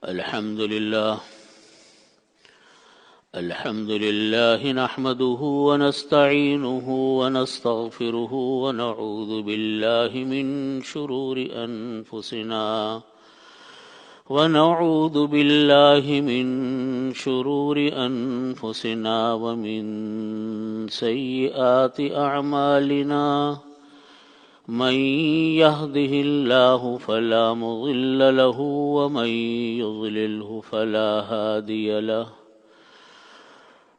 الحمد لله نحمده ونستعينه ونستغفره ونعوذ بالله من شرور أنفسنا ومن سيئات أعمالنا من يهده الله فلا مضل له ومن يضلله فلا هادي له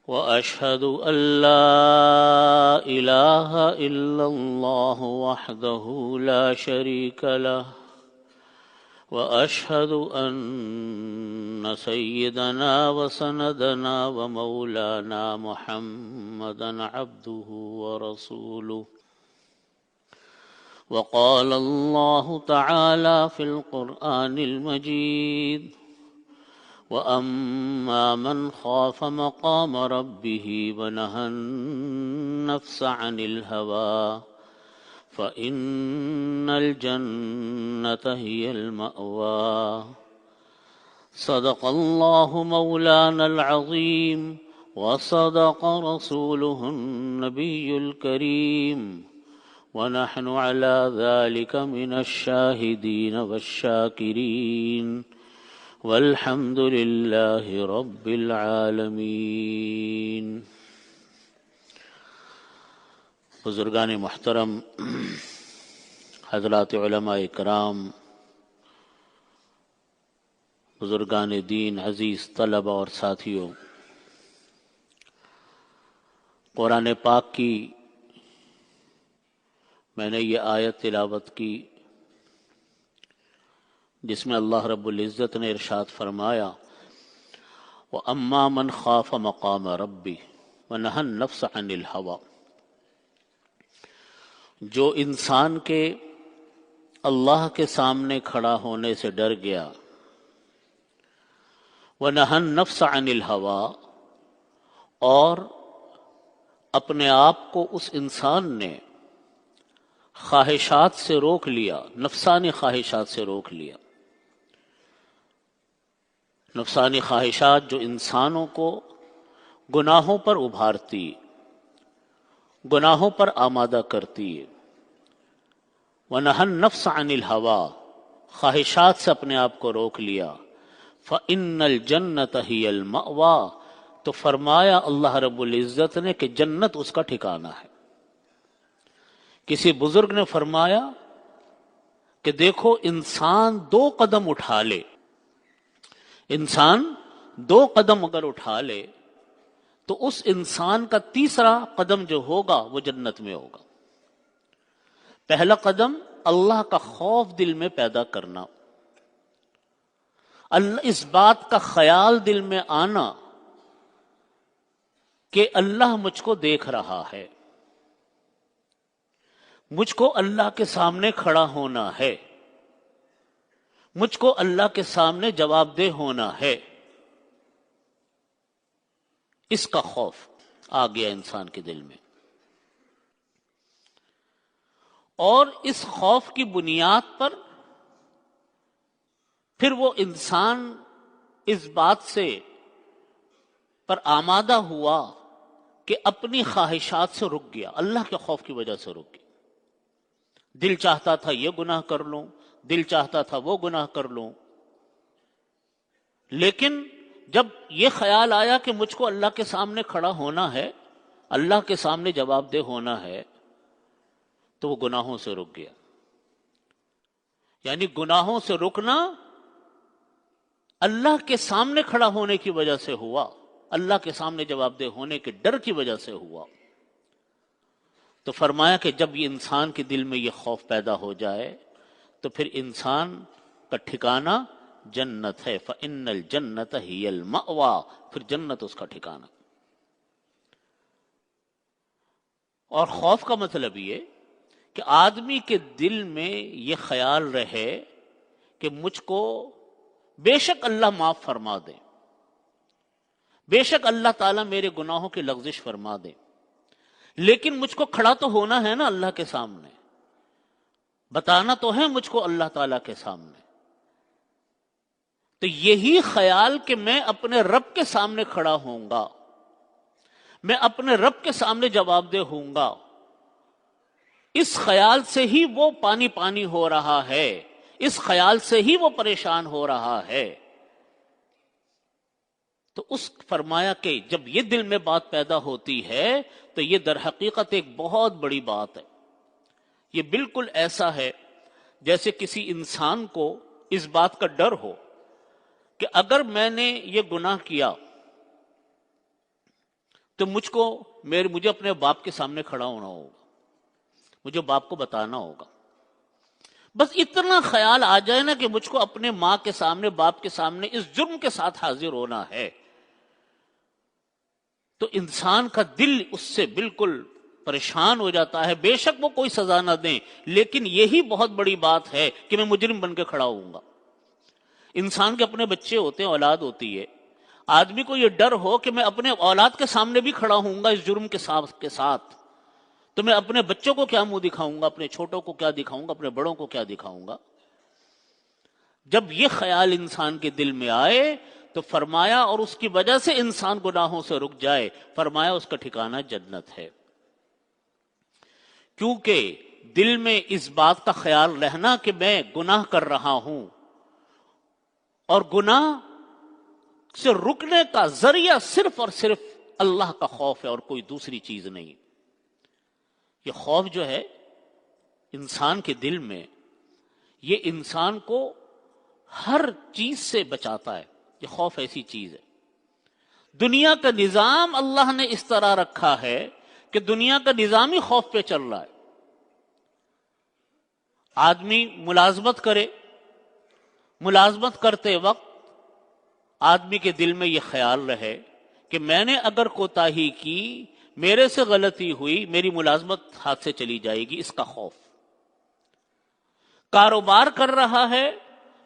وأشهد أن لا إله إلا الله وحده لا شريك له وأشهد أن سيدنا وسندنا ومولانا محمدا عبده ورسوله. وقال الله تعالى في القرآن المجيد: وأما من خاف مقام ربه ونهى النفس عن الهوى فإن الجنة هي المأوى. صدق الله مولانا العظيم وصدق رسوله النبي الكريم ونحن على ذلك من الشاهدين والشاكرين والحمد لله رب العالمين. بزرگان محترم، حضرات علماء کرام، بزرگان دین، عزیز طلبہ اور ساتھیوں، قرآن پاک کی میں نے یہ آیت تلاوت کی جس میں اللہ رب العزت نے ارشاد فرمایا: وَأَمَّا مَنْ خَافَ مَقَامَ رَبِّهِ وَنَهَى النَّفْسَ عَنِ الْهَوَى. جو انسان کے اللہ کے سامنے کھڑا ہونے سے ڈر گیا، وَنَهَى النَّفْسَ عَنِ الْهَوَى، اور اپنے آپ کو اس انسان نے خواہشات سے روک لیا، نفسانی خواہشات سے روک لیا. نفسانی خواہشات جو انسانوں کو گناہوں پر ابھارتی، گناہوں پر آمادہ کرتی ہے. وَنَهَى النَّفْسَ عَنِ الْهَوَى، خواہشات سے اپنے آپ کو روک لیا. فَإِنَّ الْجَنَّةَ هِيَ الْمَأْوَى، تو فرمایا اللہ رب العزت نے کہ جنت اس کا ٹھکانہ ہے. کسی بزرگ نے فرمایا کہ دیکھو، انسان 2 قدم اٹھا لے، انسان 2 قدم اگر اٹھا لے تو اس انسان کا تیسرا قدم جو ہوگا وہ جنت میں ہوگا. پہلا قدم اللہ کا خوف دل میں پیدا کرنا، اس بات کا خیال دل میں آنا کہ اللہ مجھ کو دیکھ رہا ہے، مجھ کو اللہ کے سامنے کھڑا ہونا ہے، مجھ کو اللہ کے سامنے جواب دہ ہونا ہے. اس کا خوف آ گیا انسان کے دل میں، اور اس خوف کی بنیاد پر پھر وہ انسان اس بات سے پر آمادہ ہوا کہ اپنی خواہشات سے رک گیا، اللہ کے خوف کی وجہ سے رک گیا. دل چاہتا تھا یہ گناہ کر لوں، دل چاہتا تھا وہ گناہ کر لوں، لیکن جب یہ خیال آیا کہ مجھ کو اللہ کے سامنے کھڑا ہونا ہے، اللہ کے سامنے جواب دہ ہونا ہے، تو وہ گناہوں سے رک گیا. یعنی گناہوں سے رکنا اللہ کے سامنے کھڑا ہونے کی وجہ سے ہوا، اللہ کے سامنے جواب دہ ہونے کے ڈر کی وجہ سے ہوا. تو فرمایا کہ جب یہ انسان کے دل میں یہ خوف پیدا ہو جائے تو پھر انسان کا ٹھکانہ جنت ہے. فَإِنَّ الْجَنَّةَ هِيَ الْمَأْوَى، پھر جنت اس کا ٹھکانہ. اور خوف کا مطلب یہ کہ آدمی کے دل میں یہ خیال رہے کہ مجھ کو بے شک اللہ معاف فرما دے، بے شک اللہ تعالیٰ میرے گناہوں کی لغزش فرما دے، لیکن مجھ کو کھڑا تو ہونا ہے نا اللہ کے سامنے، بتانا تو ہے مجھ کو اللہ تعالیٰ کے سامنے. تو یہی خیال کہ میں اپنے رب کے سامنے کھڑا ہوں گا، میں اپنے رب کے سامنے جواب دہ ہوں گا، اس خیال سے ہی وہ پانی پانی ہو رہا ہے، اس خیال سے ہی وہ پریشان ہو رہا ہے۔ تو اس فرمایا کہ جب یہ دل میں بات پیدا ہوتی ہے تو یہ در حقیقت ایک بہت بڑی بات ہے۔ یہ بالکل ایسا ہے جیسے کسی انسان کو اس بات کا ڈر ہو کہ اگر میں نے یہ گناہ کیا تو مجھے اپنے باپ کے سامنے کھڑا ہونا ہوگا، مجھے باپ کو بتانا ہوگا۔ بس اتنا خیال آ جائے نا کہ مجھ کو اپنے ماں کے سامنے، باپ کے سامنے اس جرم کے ساتھ حاضر ہونا ہے، تو انسان کا دل اس سے بالکل پریشان ہو جاتا ہے۔ بے شک وہ کوئی سزا نہ دیں، لیکن یہی بہت بڑی بات ہے کہ میں مجرم بن کے کھڑا ہوں گا۔ انسان کے اپنے بچے ہوتے ہیں، اولاد ہوتی ہے، آدمی کو یہ ڈر ہو کہ میں اپنے اولاد کے سامنے بھی کھڑا ہوں گا اس جرم کے ساتھ، تو میں اپنے بچوں کو کیا منہ دکھاؤں گا، اپنے چھوٹوں کو کیا دکھاؤں گا، اپنے بڑوں کو کیا دکھاؤں گا۔ جب یہ خیال انسان کے دل میں آئے تو فرمایا، اور اس کی وجہ سے انسان گناہوں سے رک جائے، فرمایا اس کا ٹھکانہ جنت ہے۔ کیونکہ دل میں اس بات کا خیال رہنا کہ میں گناہ کر رہا ہوں، اور گناہ سے رکنے کا ذریعہ صرف اور صرف اللہ کا خوف ہے اور کوئی دوسری چیز نہیں۔ یہ خوف جو ہے انسان کے دل میں، یہ انسان کو ہر چیز سے بچاتا ہے۔ یہ خوف ایسی چیز ہے، دنیا کا نظام اللہ نے اس طرح رکھا ہے کہ دنیا کا نظام ہی خوف پہ چل رہا ہے۔ آدمی ملازمت کرے، ملازمت کرتے وقت آدمی کے دل میں یہ خیال رہے کہ میں نے اگر کوتاہی کی، میرے سے غلطی ہوئی، میری ملازمت ہاتھ سے چلی جائے گی، اس کا خوف۔ کاروبار کر رہا ہے،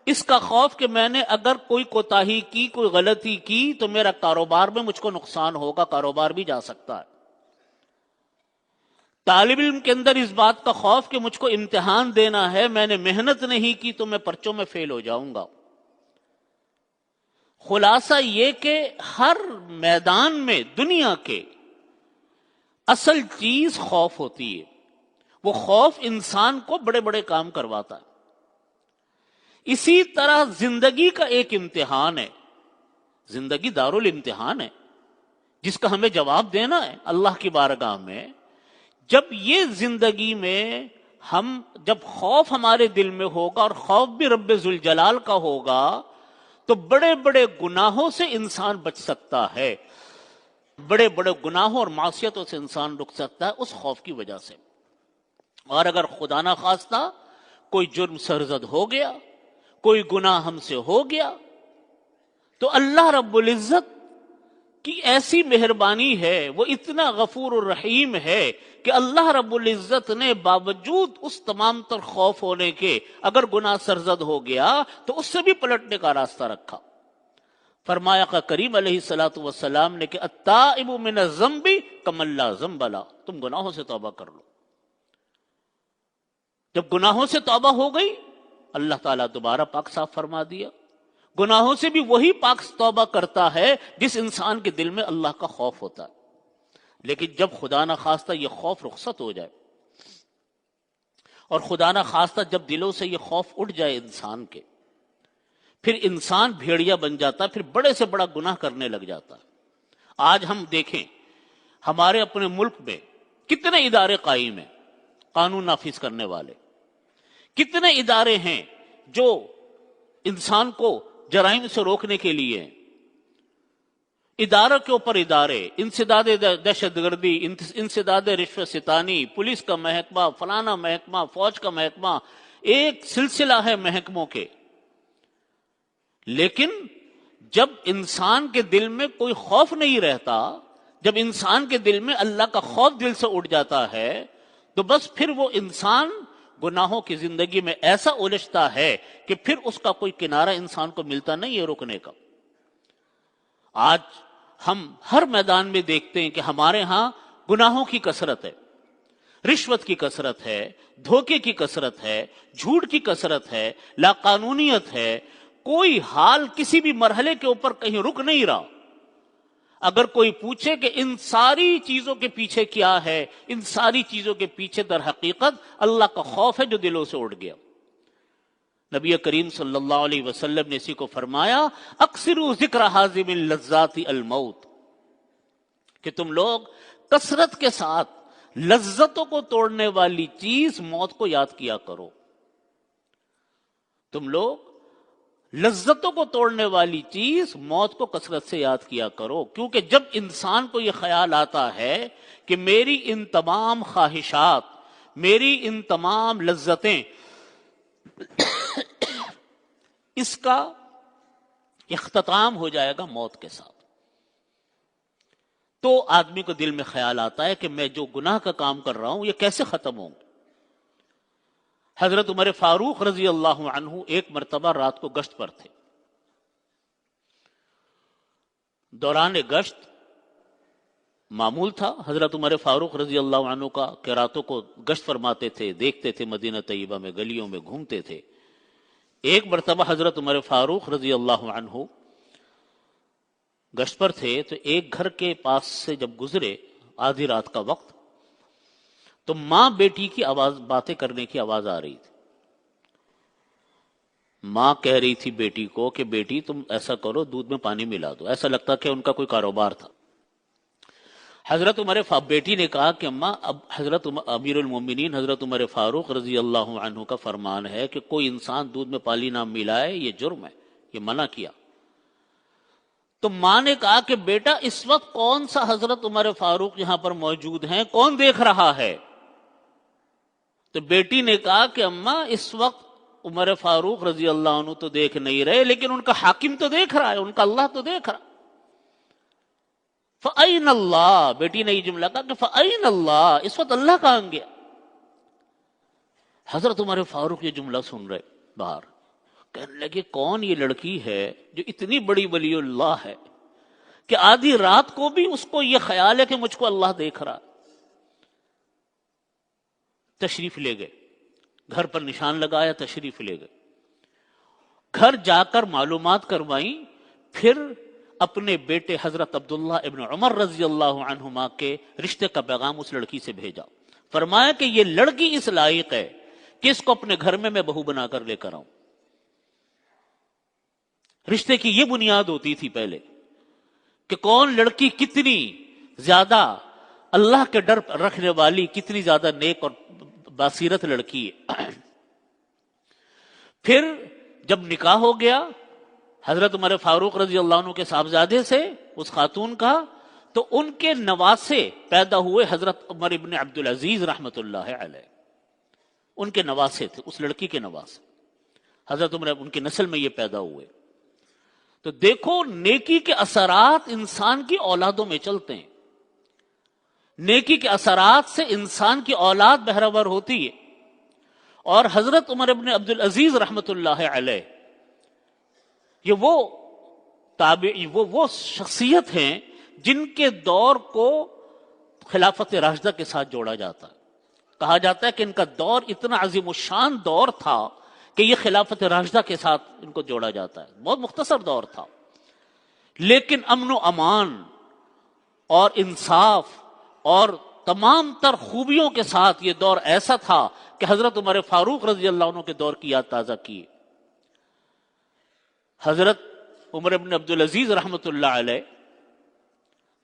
اس کا خوف کہ میں نے اگر کوئی کوتاہی کی، کوئی غلطی کی تو میرا کاروبار میں مجھ کو نقصان ہوگا، کاروبار بھی جا سکتا ہے۔ طالب علم کے اندر اس بات کا خوف کہ مجھ کو امتحان دینا ہے، میں نے محنت نہیں کی تو میں پرچوں میں فیل ہو جاؤں گا۔ خلاصہ یہ کہ ہر میدان میں دنیا کے اصل چیز خوف ہوتی ہے۔ وہ خوف انسان کو بڑے بڑے کام کرواتا ہے۔ اسی طرح زندگی کا ایک امتحان ہے، زندگی دارالامتحان ہے جس کا ہمیں جواب دینا ہے اللہ کی بارگاہ میں۔ جب یہ زندگی میں جب خوف ہمارے دل میں ہوگا، اور خوف بھی رب ذوالجلال کا ہوگا، تو بڑے بڑے گناہوں سے انسان بچ سکتا ہے، بڑے بڑے گناہوں اور معصیتوں سے انسان رک سکتا ہے اس خوف کی وجہ سے۔ اور اگر خدا نہ خواستہ کوئی جرم سرزد ہو گیا، کوئی گناہ ہم سے ہو گیا، تو اللہ رب العزت کی ایسی مہربانی ہے، وہ اتنا غفور الرحیم ہے کہ اللہ رب العزت نے باوجود اس تمام تر خوف ہونے کے، اگر گناہ سرزد ہو گیا تو اس سے بھی پلٹنے کا راستہ رکھا۔ فرمایا کہ کریم علیہ الصلوۃ والسلام نے کہ التائب من الذنب کمن لا ذنب له، تم گناہوں سے توبہ کر لو۔ جب گناہوں سے توبہ ہو گئی، اللہ تعالیٰ دوبارہ پاک صاف فرما دیا۔ گناہوں سے بھی وہی پاک توبہ کرتا ہے جس انسان کے دل میں اللہ کا خوف ہوتا ہے۔ لیکن جب خدا نہ خواستہ یہ خوف رخصت ہو جائے، اور خدا نہ خواستہ جب دلوں سے یہ خوف اٹھ جائے انسان کے، پھر انسان بھیڑیا بن جاتا ہے، پھر بڑے سے بڑا گناہ کرنے لگ جاتا ہے۔ آج ہم دیکھیں ہمارے اپنے ملک میں کتنے ادارے قائم ہیں قانون نافذ کرنے والے، کتنے ادارے ہیں جو انسان کو جرائم سے روکنے کے لیے، اداروں کے اوپر ادارے، انسداد دہشت گردی، انسداد رشوت ستانی، پولیس کا محکمہ، فلانا محکمہ، فوج کا محکمہ، ایک سلسلہ ہے محکموں کے۔ لیکن جب انسان کے دل میں کوئی خوف نہیں رہتا، جب انسان کے دل میں اللہ کا خوف دل سے اٹھ جاتا ہے، تو بس پھر وہ انسان گناہوں کی زندگی میں ایسا الجھتا ہے کہ پھر اس کا کوئی کنارہ انسان کو ملتا نہیں ہے رکنے کا۔ آج ہم ہر میدان میں دیکھتے ہیں کہ ہمارے ہاں گناہوں کی کثرت ہے، رشوت کی کثرت ہے، دھوکے کی کثرت ہے، جھوٹ کی کثرت ہے، لاقانونیت ہے، کوئی حال کسی بھی مرحلے کے اوپر کہیں رک نہیں رہا. اگر کوئی پوچھے کہ ان ساری چیزوں کے پیچھے کیا ہے، ان ساری چیزوں کے پیچھے در حقیقت اللہ کا خوف ہے جو دلوں سے اٹھ گیا. نبی کریم صلی اللہ علیہ وسلم نے اسی کو فرمایا اکثروا ذکر حازم اللذات الموت، کہ تم لوگ کثرت کے ساتھ لذتوں کو توڑنے والی چیز موت کو یاد کیا کرو. تم لوگ لذتوں کو توڑنے والی چیز موت کو کثرت سے یاد کیا کرو، کیونکہ جب انسان کو یہ خیال آتا ہے کہ میری ان تمام خواہشات، میری ان تمام لذتیں، اس کا اختتام ہو جائے گا موت کے ساتھ، تو آدمی کو دل میں خیال آتا ہے کہ میں جو گناہ کا کام کر رہا ہوں یہ کیسے ختم ہوں. حضرت عمر فاروق رضی اللہ عنہ ایک مرتبہ رات کو گشت پر تھے. دوران گشت معمول تھا حضرت عمر فاروق رضی اللہ عنہ کا کہ راتوں کو گشت فرماتے تھے، دیکھتے تھے مدینہ طیبہ میں گلیوں میں گھومتے تھے. ایک مرتبہ حضرت عمر فاروق رضی اللہ عنہ گشت پر تھے تو ایک گھر کے پاس سے جب گزرے آدھی رات کا وقت، تو ماں بیٹی کی آواز، باتیں کرنے کی آواز آ رہی تھی. ماں کہہ رہی تھی بیٹی کو کہ بیٹی تم ایسا کرو دودھ میں پانی ملا دو. ایسا لگتا کہ ان کا کوئی کاروبار تھا. حضرت عمر بیٹی نے کہا کہ اماں اب حضرت امیر المومنین حضرت عمر فاروق رضی اللہ عنہ کا فرمان ہے کہ کوئی انسان دودھ میں پانی نہ ملائے، یہ جرم ہے، یہ منع کیا. تو ماں نے کہا کہ بیٹا اس وقت کون سا حضرت عمر فاروق یہاں پر موجود ہیں، کون دیکھ رہا ہے؟ تو بیٹی نے کہا کہ اماں اس وقت عمر فاروق رضی اللہ عنہ تو دیکھ نہیں رہے، لیکن ان کا حاکم تو دیکھ رہا ہے، ان کا اللہ تو دیکھ رہا. فَأَيْنَ اللَّهُ، بیٹی نے یہ جملہ کہا کہ فَأَيْنَ اللَّهُ، اس وقت اللہ کہاں گیا؟ حضرت عمر فاروق یہ جملہ سن رہے باہر، کہنے لگے کون یہ لڑکی ہے جو اتنی بڑی ولی اللہ ہے کہ آدھی رات کو بھی اس کو یہ خیال ہے کہ مجھ کو اللہ دیکھ رہا. تشریف لے گئے، گھر پر نشان لگایا، تشریف لے گئے. گھر جا کر معلومات کروائیں، پھر اپنے بیٹے حضرت عبداللہ ابن عمر رضی اللہ عنہما کے رشتے کا پیغام اس لڑکی سے بھیجا. فرمایا کہ یہ لڑکی اس لائق ہے کہ اس کو اپنے گھر میں بہو بنا کر لے کر آؤں. رشتے کی یہ بنیاد ہوتی تھی پہلے کہ کون لڑکی کتنی زیادہ اللہ کے ڈر رکھنے والی، کتنی زیادہ نیک اور بصیرت لڑکی ہے. پھر جب نکاح ہو گیا حضرت عمر فاروق رضی اللہ عنہ کے صاحبزادے سے اس خاتون کا، تو ان کے نواسے پیدا ہوئے حضرت عمر ابن عبدالعزیز رحمت اللہ علیہ. ان کے نواسے تھے، اس لڑکی کے نواسے حضرت عمر، ان کی نسل میں یہ پیدا ہوئے. تو دیکھو نیکی کے اثرات انسان کی اولادوں میں چلتے ہیں، نیکی کے اثرات سے انسان کی اولاد بہرور ہوتی ہے. اور حضرت عمر ابن عبدالعزیز رحمت اللہ علیہ یہ وہ شخصیت ہیں جن کے دور کو خلافت راشدہ کے ساتھ جوڑا جاتا ہے. کہا جاتا ہے کہ ان کا دور اتنا عظیم الشان دور تھا کہ یہ خلافت راشدہ کے ساتھ ان کو جوڑا جاتا ہے. بہت مختصر دور تھا، لیکن امن و امان اور انصاف اور تمام تر خوبیوں کے ساتھ یہ دور ایسا تھا کہ حضرت عمر فاروق رضی اللہ عنہ کے دور کی یاد تازہ کی. حضرت عمر ابن عبدالعزیز رحمت اللہ علیہ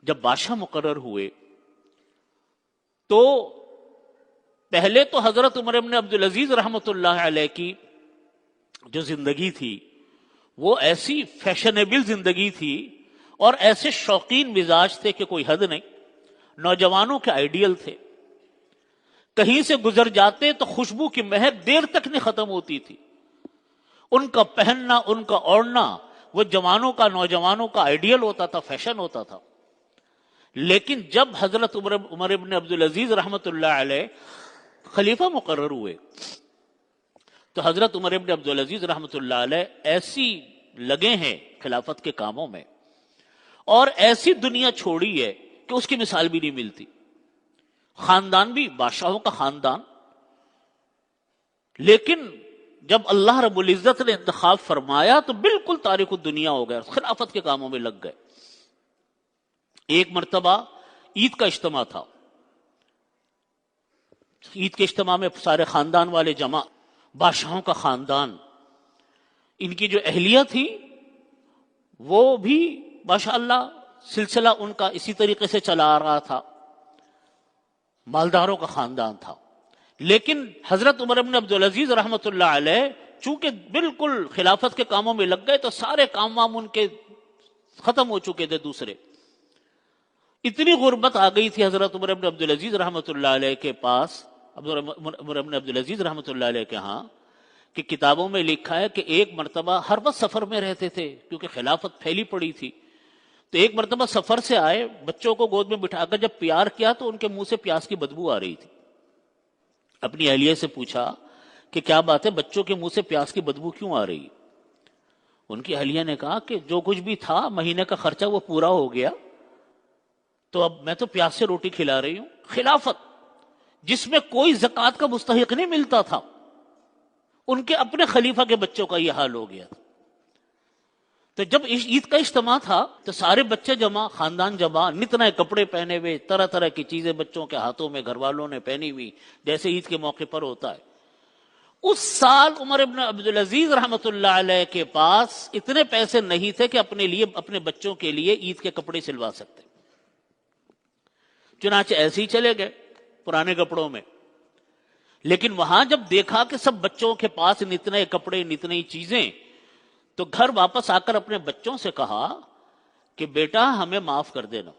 جب بادشاہ مقرر ہوئے تو پہلے تو حضرت عمر ابن عبدالعزیز رحمت اللہ علیہ کی جو زندگی تھی وہ ایسی فیشنیبل زندگی تھی اور ایسے شوقین مزاج تھے کہ کوئی حد نہیں. نوجوانوں کے آئیڈیل تھے، کہیں سے گزر جاتے تو خوشبو کی مہک دیر تک نہیں ختم ہوتی تھی. ان کا پہننا، ان کا اوڑھنا وہ جوانوں کا، نوجوانوں کا آئیڈیل ہوتا تھا، فیشن ہوتا تھا. لیکن جب حضرت عمر ابن عبدالعزیز رحمت اللہ علیہ خلیفہ مقرر ہوئے تو حضرت عمر ابن عبدالعزیز رحمت اللہ علیہ ایسی لگے ہیں خلافت کے کاموں میں اور ایسی دنیا چھوڑی ہے کہ اس کی مثال بھی نہیں ملتی. خاندان بھی بادشاہوں کا خاندان، لیکن جب اللہ رب العزت نے انتخاب فرمایا تو بالکل تاریخ الدنیا ہو گیا، خلافت کے کاموں میں لگ گئے۔ ایک مرتبہ عید کا اجتماع تھا، عید کے اجتماع میں سارے خاندان والے جمع، بادشاہوں کا خاندان، ان کی جو اہلیہ تھی وہ بھی ماشاءاللہ سلسلہ ان کا اسی طریقے سے چلا آ رہا تھا، مالداروں کا خاندان تھا۔ لیکن حضرت عمر بن عبدالعزیز رحمۃ اللہ علیہ چونکہ بالکل خلافت کے کاموں میں لگ گئے تو سارے کام وام ان کے ختم ہو چکے تھے دوسرے۔ اتنی غربت آ گئی تھی حضرت عمر بن عبدالعزیز رحمۃ اللہ علیہ کے پاس، عمر بن عبدالعزیز رحمۃ اللہ علیہ کے ہاں، کہ کتابوں میں لکھا ہے کہ ایک مرتبہ ہر وقت سفر میں رہتے تھے کیونکہ خلافت پھیلی پڑی تھی، تو ایک مرتبہ سفر سے آئے، بچوں کو گود میں بٹھا کر جب پیار کیا تو ان کے منہ سے پیاز کی بدبو آ رہی تھی۔ اپنی اہلیہ سے پوچھا کہ کیا بات ہے، بچوں کے منہ سے پیاز کی بدبو کیوں آ رہی؟ ان کی اہلیہ نے کہا کہ جو کچھ بھی تھا مہینے کا خرچہ وہ پورا ہو گیا، تو اب میں تو پیاز سے روٹی کھلا رہی ہوں۔ خلافت جس میں کوئی زکوٰۃ کا مستحق نہیں ملتا تھا، ان کے اپنے خلیفہ کے بچوں کا یہ حال ہو گیا تھا۔ تو جب عید کا اجتماع تھا تو سارے بچے جمع، خاندان جمع، نت نئے کپڑے پہنے ہوئے، طرح طرح کی چیزیں بچوں کے ہاتھوں میں گھر والوں نے پہنی ہوئی، جیسے عید کے موقع پر ہوتا ہے۔ اس سال عمر ابن عبدالعزیز رحمۃ اللہ علیہ کے پاس اتنے پیسے نہیں تھے کہ اپنے لیے، اپنے بچوں کے لیے عید کے کپڑے سلوا سکتے، چنانچہ ایسے ہی چلے گئے پرانے کپڑوں میں۔ لیکن وہاں جب دیکھا کہ سب بچوں کے پاس نت نئے کپڑے، نت نئی چیزیں، تو گھر واپس آ کر اپنے بچوں سے کہا کہ بیٹا ہمیں معاف کر دینا،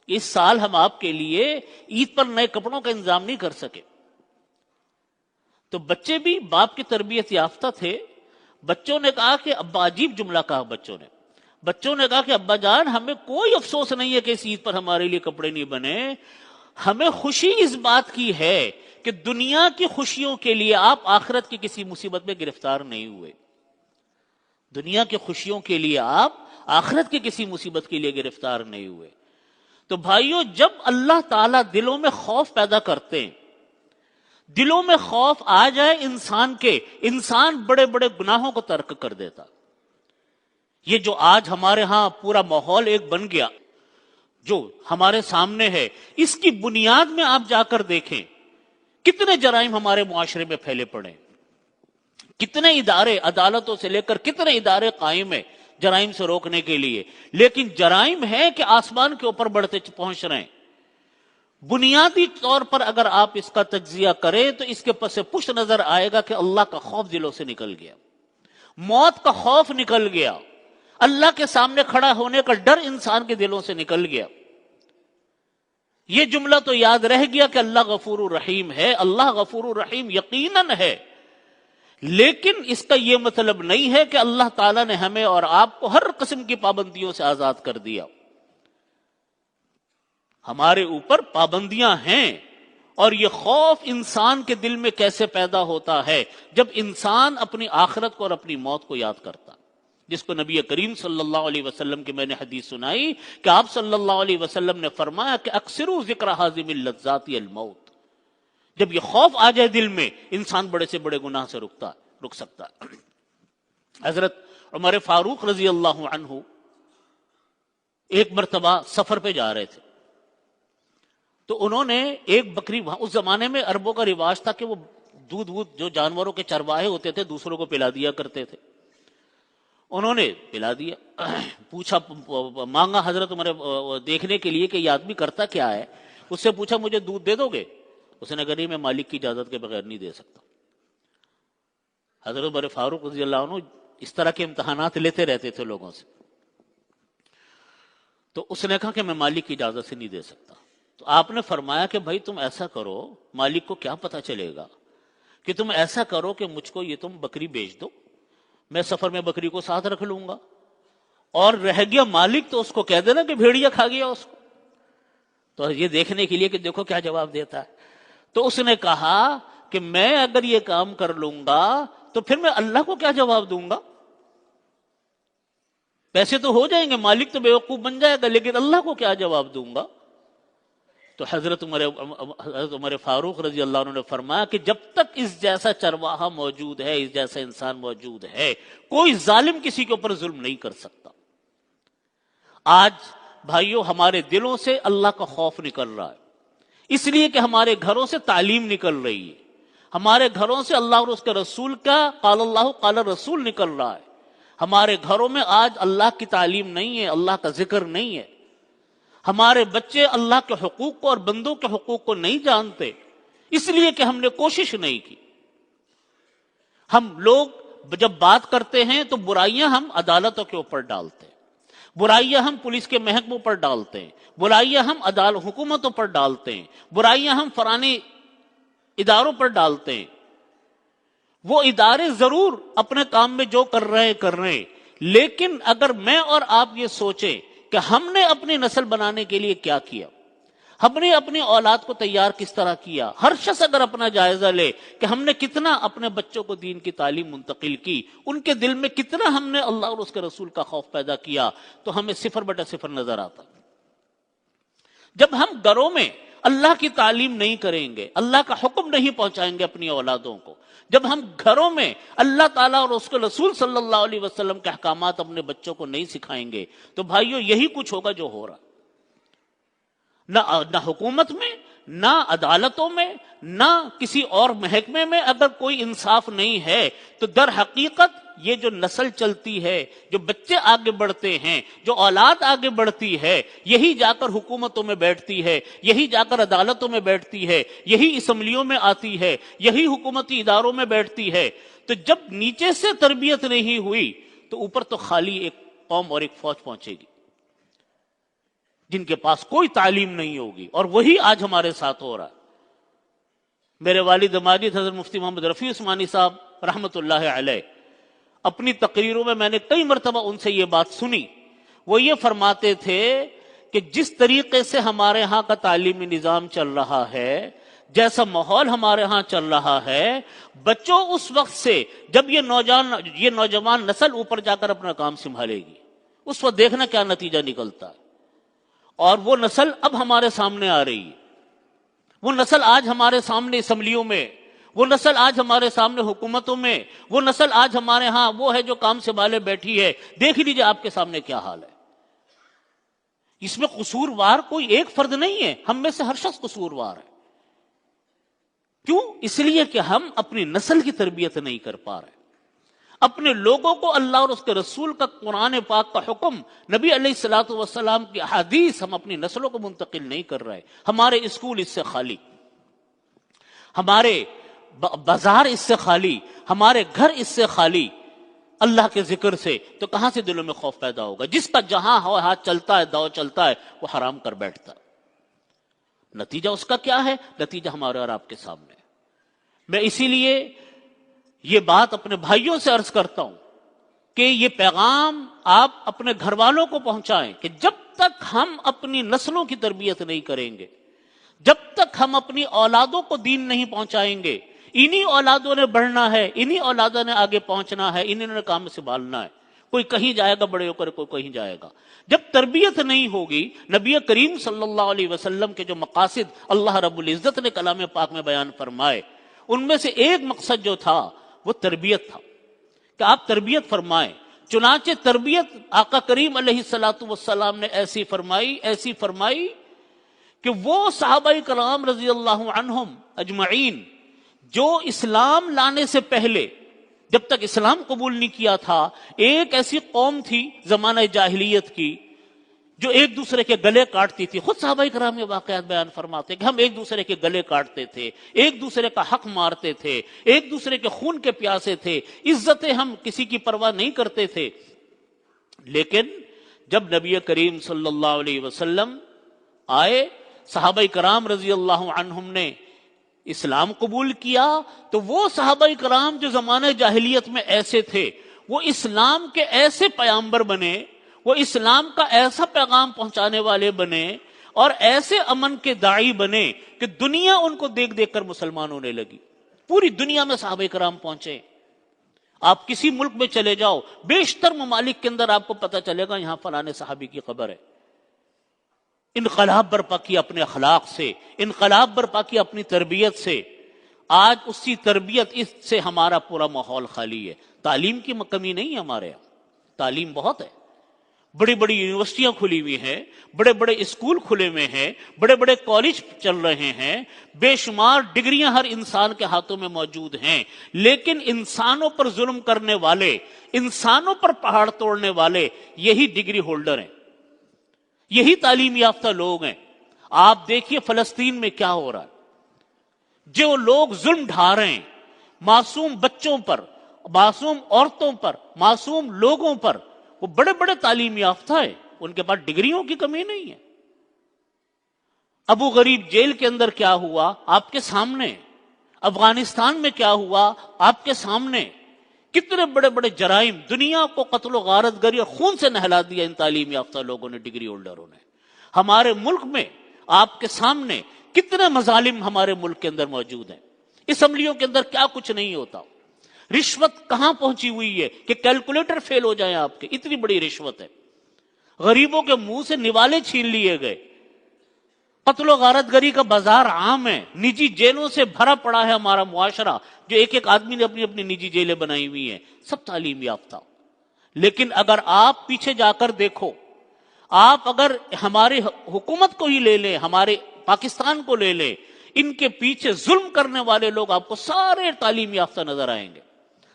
اس سال ہم آپ کے لیے عید پر نئے کپڑوں کا انتظام نہیں کر سکے۔ تو بچے بھی باپ کی تربیت یافتہ تھے، بچوں نے کہا کہ ابا، عجیب جملہ کہا بچوں نے کہا کہ ابا جان ہمیں کوئی افسوس نہیں ہے کہ اس عید پر ہمارے لیے کپڑے نہیں بنے، ہمیں خوشی اس بات کی ہے کہ دنیا کی خوشیوں کے لیے آپ آخرت کی کسی مصیبت میں گرفتار نہیں ہوئے، دنیا کی خوشیوں کے لیے آپ آخرت کی کسی مصیبت کے لیے گرفتار نہیں ہوئے۔ تو بھائیو، جب اللہ تعالیٰ دلوں میں خوف پیدا کرتے ہیں، دلوں میں خوف آ جائے انسان کے، انسان بڑے بڑے گناہوں کو ترک کر دیتا۔ یہ جو آج ہمارے ہاں پورا ماحول ایک بن گیا جو ہمارے سامنے ہے، اس کی بنیاد میں آپ جا کر دیکھیں کتنے جرائم ہمارے معاشرے میں پھیلے پڑے، کتنے ادارے، عدالتوں سے لے کر کتنے ادارے قائم ہیں جرائم سے روکنے کے لیے، لیکن جرائم ہے کہ آسمان کے اوپر بڑھتے پہنچ رہے ہیں۔ بنیادی طور پر اگر آپ اس کا تجزیہ کریں تو اس کے پس پشت نظر آئے گا کہ اللہ کا خوف دلوں سے نکل گیا، موت کا خوف نکل گیا، اللہ کے سامنے کھڑا ہونے کا ڈر انسان کے دلوں سے نکل گیا۔ یہ جملہ تو یاد رہ گیا کہ اللہ غفور الرحیم ہے، اللہ غفور الرحیم یقیناً ہے، لیکن اس کا یہ مطلب نہیں ہے کہ اللہ تعالیٰ نے ہمیں اور آپ کو ہر قسم کی پابندیوں سے آزاد کر دیا۔ ہمارے اوپر پابندیاں ہیں، اور یہ خوف انسان کے دل میں کیسے پیدا ہوتا ہے؟ جب انسان اپنی آخرت کو اور اپنی موت کو یاد کرتا، جس کو نبی کریم صلی اللہ علیہ وسلم کی میں نے حدیث سنائی کہ آپ صلی اللہ علیہ وسلم نے فرمایا کہ اکثروا ذکر حازم اللذات الموت۔ جب یہ خوف آ جائے دل میں، انسان بڑے سے بڑے گناہ سے رک سکتا ہے۔ حضرت عمر فاروق رضی اللہ عنہ ایک مرتبہ سفر پہ جا رہے تھے، تو انہوں نے ایک بکری، اس زمانے میں عربوں کا رواج تھا کہ وہ دودھ جو جانوروں کے چرواہے ہوتے تھے دوسروں کو پلا دیا کرتے تھے، انہوں نے پلا دیا۔ پوچھا، مانگا حضرت عمر دیکھنے کے لیے کہ یہ آدمی کرتا کیا ہے، اس سے پوچھا مجھے دودھ دے دو گے؟ اس نے کہا نہیں، میں مالک کی اجازت کے بغیر نہیں دے سکتا۔ حضرت عمر فاروق رضی اللہ عنہ اس طرح کے امتحانات لیتے رہتے تھے لوگوں سے، تو اس نے کہا کہ میں مالک کی اجازت سے نہیں دے سکتا۔ تو آپ نے فرمایا کہ بھائی تم ایسا کرو، مالک کو کیا پتا چلے گا، کہ تم ایسا کرو کہ مجھ کو یہ تم بکری بیچ دو، میں سفر میں بکری کو ساتھ رکھ لوں گا، اور رہ گیا مالک تو اس کو کہہ دینا کہ بھیڑیا کھا گیا اس کو۔ تو یہ دیکھنے کے لیے کہ دیکھو کیا جواب دیتا ہے۔ تو اس نے کہا کہ میں اگر یہ کام کر لوں گا تو پھر میں اللہ کو کیا جواب دوں گا؟ پیسے تو ہو جائیں گے، مالک تو بیوقوف بن جائے گا، لیکن اللہ کو کیا جواب دوں گا؟ تو حضرت عمر فاروق رضی اللہ عنہ نے فرمایا کہ جب تک اس جیسا چرواہا موجود ہے، اس جیسا انسان موجود ہے، کوئی ظالم کسی کے اوپر ظلم نہیں کر سکتا۔ آج بھائیوں ہمارے دلوں سے اللہ کا خوف نکل رہا ہے، اس لیے کہ ہمارے گھروں سے تعلیم نکل رہی ہے، ہمارے گھروں سے اللہ اور اس کے رسول کا قال اللہ قال رسول نکل رہا ہے۔ ہمارے گھروں میں آج اللہ کی تعلیم نہیں ہے، اللہ کا ذکر نہیں ہے، ہمارے بچے اللہ کے حقوق کو اور بندوں کے حقوق کو نہیں جانتے، اس لیے کہ ہم نے کوشش نہیں کی۔ ہم لوگ جب بات کرتے ہیں تو برائیاں ہم عدالتوں کے اوپر ڈالتے ہیں، برائیاں ہم پولیس کے محکموں پر ڈالتے ہیں، برائیاں ہم حکومتوں پر ڈالتے ہیں، برائیاں ہم فلانے اداروں پر ڈالتے ہیں۔ وہ ادارے ضرور اپنے کام میں جو کر رہے ہیں، لیکن اگر میں اور آپ یہ سوچیں کہ ہم نے اپنی نسل بنانے کے لیے کیا کیا، ہم نے اپنی اولاد کو تیار کس طرح کیا، ہر شخص اگر اپنا جائزہ لے کہ ہم نے کتنا اپنے بچوں کو دین کی تعلیم منتقل کی، ان کے دل میں کتنا ہم نے اللہ اور اس کے رسول کا خوف پیدا کیا، تو ہمیں 0/0 نظر آتا۔ جب ہم گھروں میں اللہ کی تعلیم نہیں کریں گے، اللہ کا حکم نہیں پہنچائیں گے اپنی اولادوں کو، جب ہم گھروں میں اللہ تعالیٰ اور اس کے رسول صلی اللہ علیہ وسلم کے احکامات اپنے بچوں کو نہیں سکھائیں گے، تو بھائیو یہی کچھ ہوگا جو ہو رہا۔ نہ حکومت میں، نہ عدالتوں میں، نہ کسی اور محکمے میں اگر کوئی انصاف نہیں ہے، تو در حقیقت یہ جو نسل چلتی ہے، جو بچے آگے بڑھتے ہیں، جو اولاد آگے بڑھتی ہے، یہی جا کر حکومتوں میں بیٹھتی ہے، یہی جا کر عدالتوں میں بیٹھتی ہے، یہی اسمبلیوں میں آتی ہے، یہی حکومتی اداروں میں بیٹھتی ہے۔ تو جب نیچے سے تربیت نہیں ہوئی تو اوپر تو خالی ایک قوم اور ایک فوج پہنچے گی جن کے پاس کوئی تعلیم نہیں ہوگی، اور وہی آج ہمارے ساتھ ہو رہا ہے۔ میرے والد ماجد حضرت مفتی محمد رفیع عثمانی صاحب رحمت اللہ علیہ، اپنی تقریروں میں نے کئی مرتبہ ان سے یہ بات سنی، وہ یہ فرماتے تھے کہ جس طریقے سے ہمارے ہاں کا تعلیمی نظام چل رہا ہے، جیسا ماحول ہمارے ہاں چل رہا ہے، بچوں اس وقت سے جب یہ نوجوان نسل اوپر جا کر اپنا کام سنبھالے گی، اس وقت دیکھنا کیا نتیجہ نکلتا ہے۔ اور وہ نسل اب ہمارے سامنے آ رہی ہے، وہ نسل آج ہمارے سامنے اسمبلیوں میں، وہ نسل آج ہمارے سامنے حکومتوں میں، وہ نسل آج ہمارے ہاں وہ ہے جو کام سنبھالے بیٹھی ہے۔ دیکھ لیجیے آپ کے سامنے کیا حال ہے۔ اس میں قصوروار کوئی ایک فرد نہیں ہے، ہم میں سے ہر شخص قصوروار ہے۔ کیوں؟ اس لیے کہ ہم اپنی نسل کی تربیت نہیں کر پا رہے، اپنے لوگوں کو اللہ اور اس کے رسول کا قرآن پاک کا حکم، نبی علیہ الصلوۃ والسلام کی احادیث ہم اپنی نسلوں کو منتقل نہیں کر رہے۔ ہمارے اسکول اس سے خالی، ہمارے بازار اس سے خالی، ہمارے گھر اس سے خالی، اللہ کے ذکر سے، تو کہاں سے دلوں میں خوف پیدا ہوگا؟ جس کا جہاں ہاتھ چلتا ہے، داؤ چلتا ہے، وہ حرام کر بیٹھتا ہے۔ نتیجہ اس کا کیا ہے؟ نتیجہ ہمارے اور آپ کے سامنے۔ میں اسی لیے یہ بات اپنے بھائیوں سے عرض کرتا ہوں کہ یہ پیغام آپ اپنے گھر والوں کو پہنچائیں کہ جب تک ہم اپنی نسلوں کی تربیت نہیں کریں گے، جب تک ہم اپنی اولادوں کو دین نہیں پہنچائیں گے، انہی اولادوں نے بڑھنا ہے، انہی اولادوں نے آگے پہنچنا ہے، انہی نے کام سنبھالنا ہے۔ کوئی کہیں جائے گا بڑے ہو کر، کوئی کہیں جائے گا۔ جب تربیت نہیں ہوگی، نبی کریم صلی اللہ علیہ وسلم کے جو مقاصد اللہ رب العزت نے کلام پاک میں بیان فرمائے، ان میں سے ایک مقصد جو تھا وہ تربیت تھا کہ آپ تربیت فرمائیں۔ چنانچہ تربیت آقا کریم علیہ الصلوۃ والسلام نے ایسی فرمائی کہ وہ صحابہ کرام رضی اللہ عنہم اجمعین جو اسلام لانے سے پہلے، جب تک اسلام قبول نہیں کیا تھا، ایک ایسی قوم تھی زمانہ جاہلیت کی جو ایک دوسرے کے گلے کاٹتی تھی۔ خود صحابہ کرام یہ واقعات بیان فرماتے کہ ہم ایک دوسرے کے گلے کاٹتے تھے، ایک دوسرے کا حق مارتے تھے، ایک دوسرے کے خون کے پیاسے تھے، عزتیں ہم کسی کی پرواہ نہیں کرتے تھے۔ لیکن جب نبی کریم صلی اللہ علیہ وسلم آئے، صحابہ کرام رضی اللہ عنہم نے اسلام قبول کیا، تو وہ صحابہ کرام جو زمانہ جاہلیت میں ایسے تھے، وہ اسلام کے ایسے پیامبر بنے، وہ اسلام کا ایسا پیغام پہنچانے والے بنے اور ایسے امن کے داعی بنے کہ دنیا ان کو دیکھ دیکھ کر مسلمان ہونے لگی۔ پوری دنیا میں صحابہ کرام پہنچے۔ آپ کسی ملک میں چلے جاؤ، بیشتر ممالک کے اندر آپ کو پتہ چلے گا یہاں فلانے صحابی کی قبر ہے۔ انقلاب برپا کیا اپنے اخلاق سے، انقلاب برپا کیا اپنی تربیت سے. آج اسی تربیت اس سے ہمارا پورا ماحول خالی ہے. تعلیم کی کمی نہیں ہے ہمارے یہاں، تعلیم بہت ہے. بڑی بڑی یونیورسٹیاں کھلی ہوئی ہیں، بڑے بڑے اسکول کھلے ہوئے ہیں، بڑے بڑے کالج چل رہے ہیں، بے شمار ڈگریاں ہر انسان کے ہاتھوں میں موجود ہیں. لیکن انسانوں پر ظلم کرنے والے، انسانوں پر پہاڑ توڑنے والے یہی ڈگری ہولڈر ہیں، یہی تعلیم یافتہ لوگ ہیں. آپ دیکھیے فلسطین میں کیا ہو رہا ہے. جو لوگ ظلم ڈھا رہے ہیں معصوم بچوں پر، معصوم عورتوں پر، معصوم لوگوں پر، وہ بڑے بڑے تعلیم یافتہ ہے، ان کے پاس ڈگریوں کی کمی نہیں ہے. ابو غریب جیل کے اندر کیا ہوا آپ کے سامنے، افغانستان میں کیا ہوا آپ کے سامنے. کتنے بڑے بڑے جرائم، دنیا کو قتل و غارت گری اور خون سے نہلا دیا ان تعلیم یافتہ لوگوں نے، ڈگری ہولڈروں نے. ہمارے ملک میں آپ کے سامنے کتنے مظالم ہمارے ملک کے اندر موجود ہیں. اسمبلیوں کے اندر کیا کچھ نہیں ہوتا. رشوت کہاں پہنچی ہوئی ہے کہ کیلکولیٹر فیل ہو جائیں آپ کے، اتنی بڑی رشوت ہے. غریبوں کے منہ سے نوالے چھین لیے گئے. قتل و غارت گری کا بازار عام ہے. نجی جیلوں سے بھرا پڑا ہے ہمارا معاشرہ، جو ایک ایک آدمی نے اپنی اپنی نجی جیلیں بنائی ہوئی ہیں، سب تعلیم یافتہ. لیکن اگر آپ پیچھے جا کر دیکھو، آپ اگر ہماری حکومت کو ہی لے لیں، ہمارے پاکستان کو لے لیں، ان کے پیچھے ظلم کرنے والے لوگ آپ کو سارے تعلیم یافتہ نظر آئیں گے،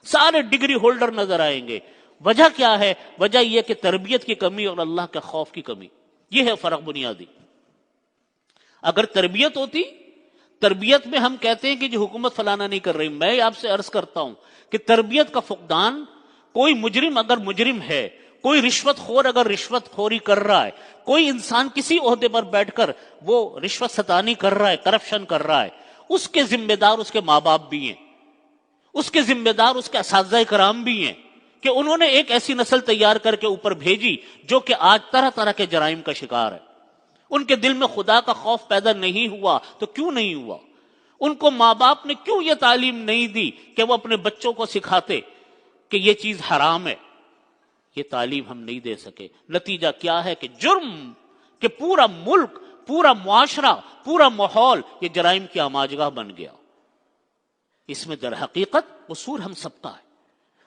سارے ڈگری ہولڈر نظر آئیں گے. وجہ کیا ہے؟ وجہ یہ کہ تربیت کی کمی اور اللہ کے خوف کی کمی. یہ ہے فرق بنیادی. اگر تربیت ہوتی، تربیت میں ہم کہتے ہیں کہ جو حکومت فلانا نہیں کر رہی. میں آپ سے عرض کرتا ہوں کہ تربیت کا فقدان، کوئی مجرم اگر مجرم ہے، کوئی رشوت خور اگر رشوت خوری کر رہا ہے، کوئی انسان کسی عہدے پر بیٹھ کر وہ رشوت ستانی کر رہا ہے، کرپشن کر رہا ہے، اس کے ذمہ دار اس کے ماں باپ بھی ہیں، اس کے ذمہ دار اس کے اساتذہ کرام بھی ہیں کہ انہوں نے ایک ایسی نسل تیار کر کے اوپر بھیجی جو کہ آج طرح طرح کے جرائم کا شکار ہے. ان کے دل میں خدا کا خوف پیدا نہیں ہوا تو کیوں نہیں ہوا؟ ان کو ماں باپ نے کیوں یہ تعلیم نہیں دی کہ وہ اپنے بچوں کو سکھاتے کہ یہ چیز حرام ہے؟ یہ تعلیم ہم نہیں دے سکے. نتیجہ کیا ہے کہ جرم، کہ پورا ملک، پورا معاشرہ، پورا ماحول یہ جرائم کی آماجگاہ بن گیا. اس میں در حقیقت قصور ہم سب کا ہے.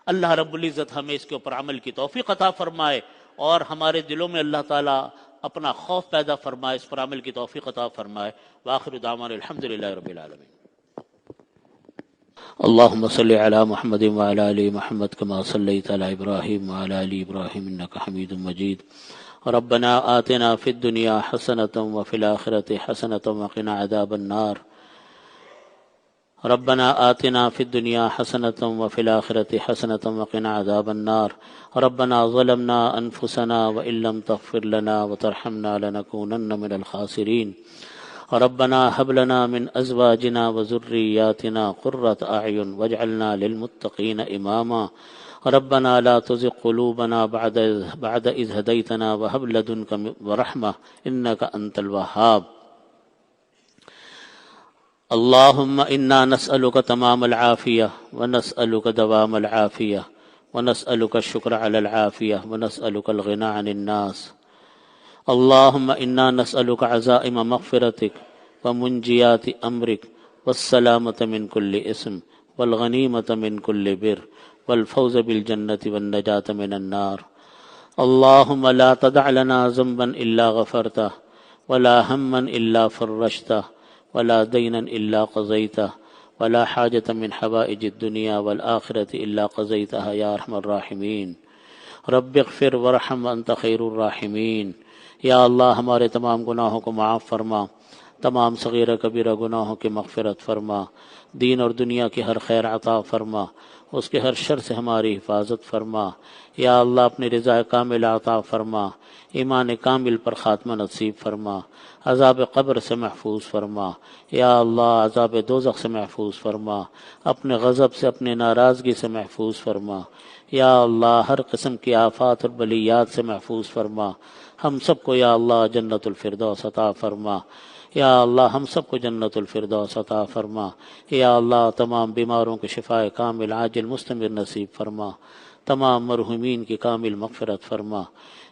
اللہ رب العزت ہمیں اس کے اوپر عمل کی توفیق عطا فرمائے اور ہمارے دلوں میں اللہ تعالیٰ اپنا خوف پیدا فرمائے، اس پر عمل کی توفیق عطا فرمائے. وآخر دعوانا الحمدللہ رب العالمین. اللهم صل على محمد وعلى آل محمد كما صليت على إبراهيم وعلى آل إبراهيم إنك حميد مجيد. ربنا آتنا في الدنيا حسنة وفي الآخرة حسنة وقنا عذاب النار. ربنا آتنا في الدنيا حسنة وفي الآخرة حسنة وقنا عذاب النار. ربنا ظلمنا أنفسنا وإن لم تغفر لنا وترحمنا لنكونن من الخاسرين. ربنا هب لنا من أزواجنا وذرياتنا قرة أعين واجعلنا للمتقين إماما. ربنا لا تزغ قلوبنا بعد إذ هديتنا وهب لدنك ورحمة إنك أنت الوهاب. اللهم إنا نسألك تمام العافية ونسألك دوام العافية ونسألك الشكر على العافية ونسألك الغنى عن الناس. اللهم إنا نسألك عزائم مغفرتك ومنجيات أمرك والسلامة من كل إثم والغنيمة من كل بر والفوز بالجنة والنجاة من النار. اللهم لا تدع لنا ذنبا إلا غفرته ولا هما إلا فرجته ولا دينا إلا قضيته ولا حاجة من حوائج الدنيا والآخرة إلا قضيتها يا أرحم الراحمين. رب اغفر وارحم وأنت خير الراحمين. یا اللہ ہمارے تمام گناہوں کو معاف فرما، تمام صغیرہ کبیرہ گناہوں کی مغفرت فرما، دین اور دنیا کی ہر خیر عطا فرما، اس کے ہر شر سے ہماری حفاظت فرما. یا اللہ اپنی رضا کامل عطا فرما، ایمان کامل پر خاتمہ نصیب فرما، عذاب قبر سے محفوظ فرما. یا اللہ عذاب دوزخ سے محفوظ فرما، اپنے غضب سے، اپنے ناراضگی سے محفوظ فرما. یا اللہ ہر قسم کی آفات اور بلیات سے محفوظ فرما. ہم سب کو یا اللہ جنت الفردوس عطا فرما. یا اللہ ہم سب کو جنت الفردوس عطا فرما. یا اللہ تمام بیماروں کو شفاء کامل عاجل مستمر نصیب فرما. تمام مرحومین کی کامل مغفرت فرما۔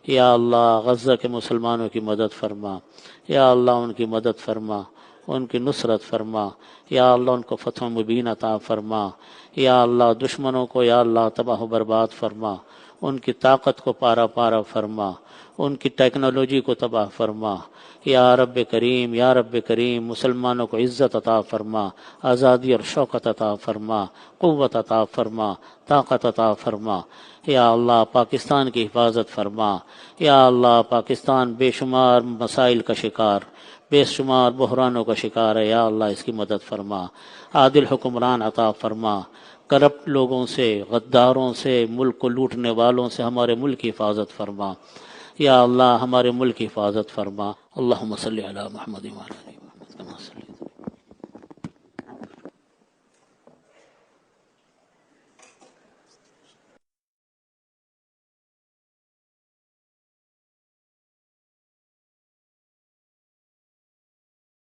یا اللہ غزہ کے مسلمانوں کی مدد فرما، یا اللہ ان کی مدد فرما، ان کی نصرت فرما، یا اللہ ان کو فتح مبین عطا فرما، یا اللہ دشمنوں کو یا اللہ تباہ و برباد فرما، ان کی طاقت کو پارا پارا فرما، ان کی ٹیکنالوجی کو تباہ فرما۔ یا رب کریم، یا رب کریم، مسلمانوں کو عزت عطا فرما، آزادی اور شوکت عطا فرما، قوت عطا فرما، طاقت عطا فرما۔ یا اللہ پاکستان کی حفاظت فرما۔ یا اللہ پاکستان بے شمار مسائل کا شکار، بے شمار بحرانوں کا شکار ہے، یا اللہ اس کی مدد فرما۔ عادل حکمران عطا فرما، کرپٹ لوگوں سے، غداروں سے، ملک کو لوٹنے والوں سے ہمارے ملک کی حفاظت فرما۔ یا اللہ ہمارے ملک کی حفاظت فرما۔ اللہم صلی علی محمد وعلی آل محمد کما صلی